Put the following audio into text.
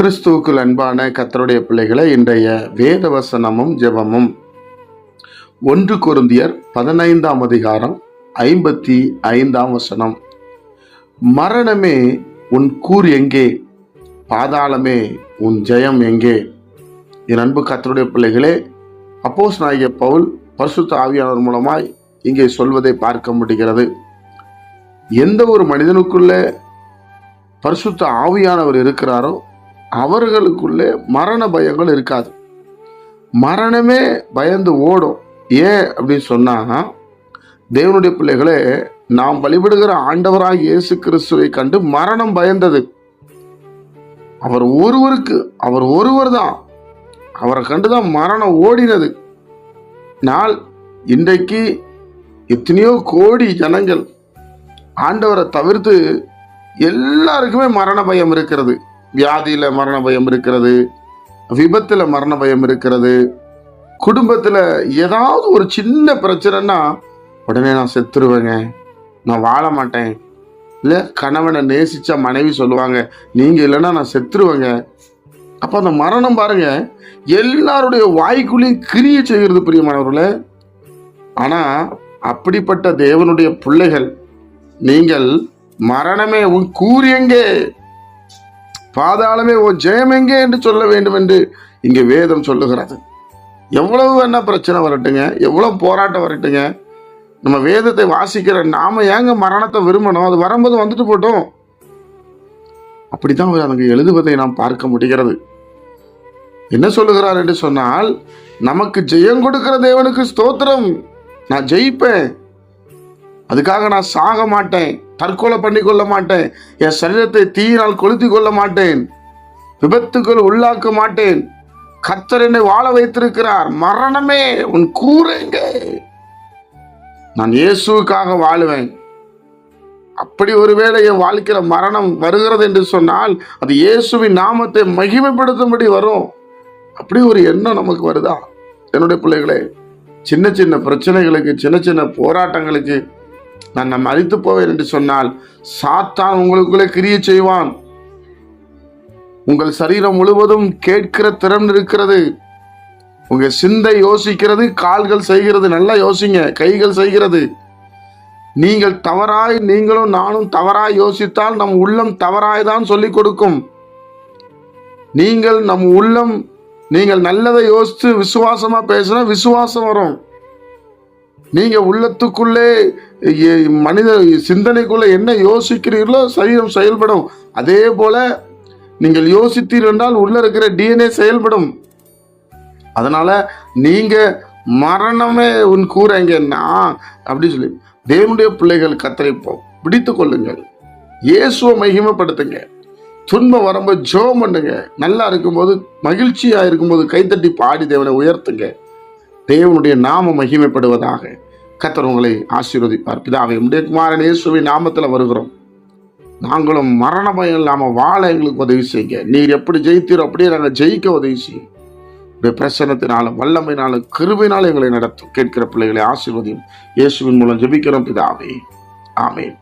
கிறிஸ்துவுக்குள் அன்பான கர்த்தருடைய பிள்ளைகளை, இன்றைய வேத வசனமும் ஜெபமும் 1 கொரிந்தியர் 15ஆம் அதிகாரம் 55ஆம் வசனம். மரணமே உன் கூர் எங்கே? பாதாளமே உன் ஜெயம் எங்கே? என் அன்பு கர்த்தருடைய பிள்ளைகளே, அப்போஸ்தலனாகிய பவுல் பரிசுத்த ஆவியானவர் மூலமாய் இங்கே சொல்வதை பார்க்க முடிகிறது. எந்த ஒரு மனிதனுக்குள்ளே பரிசுத்த ஆவியானவர் இருக்கிறாரோ அவர்களுக்குள்ளே மரண பயங்கள் இருக்காது. மரணமே பயந்து ஓடும். ஏன் அப்படின்னு சொன்னா, தேவனுடைய பிள்ளைகளே, நாம் வழிபடுகிற ஆண்டவராகிய இயேசு கிறிஸ்துவை கண்டு மரணம் பயந்தது. அவர் ஒருவர் தான். அவரை கண்டுதான் மரணம் ஓடினது. நாள் இன்றைக்கு எத்தனையோ கோடி ஜனங்கள் ஆண்டவரை தவிர்த்து எல்லாருக்குமே மரண பயம் இருக்கிறது. வியாதியில மரண பயம் இருக்கிறது, விபத்துல மரண பயம் இருக்கிறது, குடும்பத்துல ஏதாவது ஒரு சின்ன பிரச்சனைன்னா உடனே நான் செத்துருவேங்க, நான் வாழ மாட்டேன். இல்லை, கணவனை நேசிச்ச மனைவி சொல்லுவாங்க, நீங்க இல்லைன்னா நான் செத்துருவேங்க. அப்ப அந்த மரணம் பாருங்க, எல்லாருடைய வாய்க்குள்ளேயும் கிரிய செய்கிறது பிரியமானவர்களே. ஆனா அப்படிப்பட்ட தேவனுடைய பிள்ளைகள் நீங்கள், மரணமே உன் கூர் எங்கே, பாதாளமே உன் ஜெயம் எங்கே என்று சொல்ல வேண்டும் என்று இங்கே வேதம் சொல்லுகிறது. எவ்வளவு என்ன பிரச்சனை வரட்டுங்க, எவ்வளவு போராட்டம் வரட்டுங்க, நம்ம வேதத்தை வாசிக்கிற நாம ஏங்க மரணத்தை விரும்பணும்? அது வரும்போது வந்துட்டு போட்டோம். அப்படித்தான் அவர் அங்கே எழுதுவதை நாம் பார்க்க முடிகிறது. என்ன சொல்லுகிறார் என்று சொன்னால், நமக்கு ஜெயம் கொடுக்கிற தேவனுக்கு ஸ்தோத்திரம். நான் ஜெயிப்பேன், அதுக்காக நான் சாக மாட்டேன், தற்கொலை பண்ணி கொள்ள மாட்டேன், என் சரீரத்தை தீயினால் கொளுத்தி கொள்ள மாட்டேன், விபத்துக்கள் உள்ளாக்க மாட்டேன். கர்த்தர் என்னை வாழ வைத்திருக்கிறார். மரணமே உன் கூர் எங்கே? நான் இயேசுவுக்காக வாழுவேன். அப்படி ஒருவேளை என் வாழ்க்கையில மரணம் வருகிறது என்று சொன்னால், அது இயேசுவின் நாமத்தை மகிமைப்படுத்தும்படி வரும். அப்படி ஒரு எண்ணம் நமக்கு வருதா? என்னுடைய பிள்ளைகளே, சின்ன சின்ன பிரச்சனைகளுக்கு, சின்ன சின்ன போராட்டங்களுக்கு நான் மரித்து போவேன் என்று சொன்னால், சாத்தான் உங்களுக்குள்ளே கிரியை செய்வான். உங்கள் சரீரம் முழுவதும் கேட்கிற திறன் இருக்கிறது. உங்க சிந்தை யோசிக்கிறது, கால்கள் செய்கிறது. நல்லா யோசிங்க, கைகள் செய்கிறது. நீங்களும் நானும் தவறாய் யோசித்தால் நம் உள்ளம் தவறாய் தான் சொல்லிக் கொடுக்கும். நீங்கள் நல்லதை யோசித்து விசுவாசமா பேசினா விசுவாசம் வரும். நீங்க உள்ளத்துக்குள்ளே மனித சிந்தனைக்குள்ள என்ன யோசிக்கிறீர்களோ சரீரம் செயல்படும். அதே போல நீங்கள் யோசித்தீர்கள் என்றால் உள்ள இருக்கிற DNA செயல்படும். அதனால நீங்க மரணமே உன் கூர் எங்கன்னா அப்படி சொல்லி தேவனுடைய பிள்ளைகள் கர்த்தரை பிடித்து கொள்ளுங்கள். இயேசுவை மகிமைப்படுத்துங்க. துன்பம் வரும்போது ஜெபம் பண்ணுங்க. நல்லா இருக்கும்போது, மகிழ்ச்சியா இருக்கும்போது கைத்தட்டி பாடி தேவனை உயர்த்துங்க. தேவனுடைய நாமம் மகிமைப்படுவதாக. கர்த்தர் உங்களை ஆசீர்வதிப்பார். பிதாவே, உம்முடைய குமாரன் இயேசுவின் நாமத்தில் வருகிறோம். நாங்களும் மரண பயம் இல்லாமல் வாழ எங்களுக்கு உதவி செய்யுங்க. நீர் எப்படி ஜெயித்தீரோ அப்படியே நாங்கள் ஜெயிக்க உதவி செய்யும். பிரசன்னத்தினாலும் வல்லமையினாலும் கிருபையினாலும் எங்களை நடத்தும். கேட்கிற பிள்ளைகளை ஆசீர்வதியும். இயேசுவின் மூலம் ஜெபிக்கிறோம் பிதாவே, ஆமென்.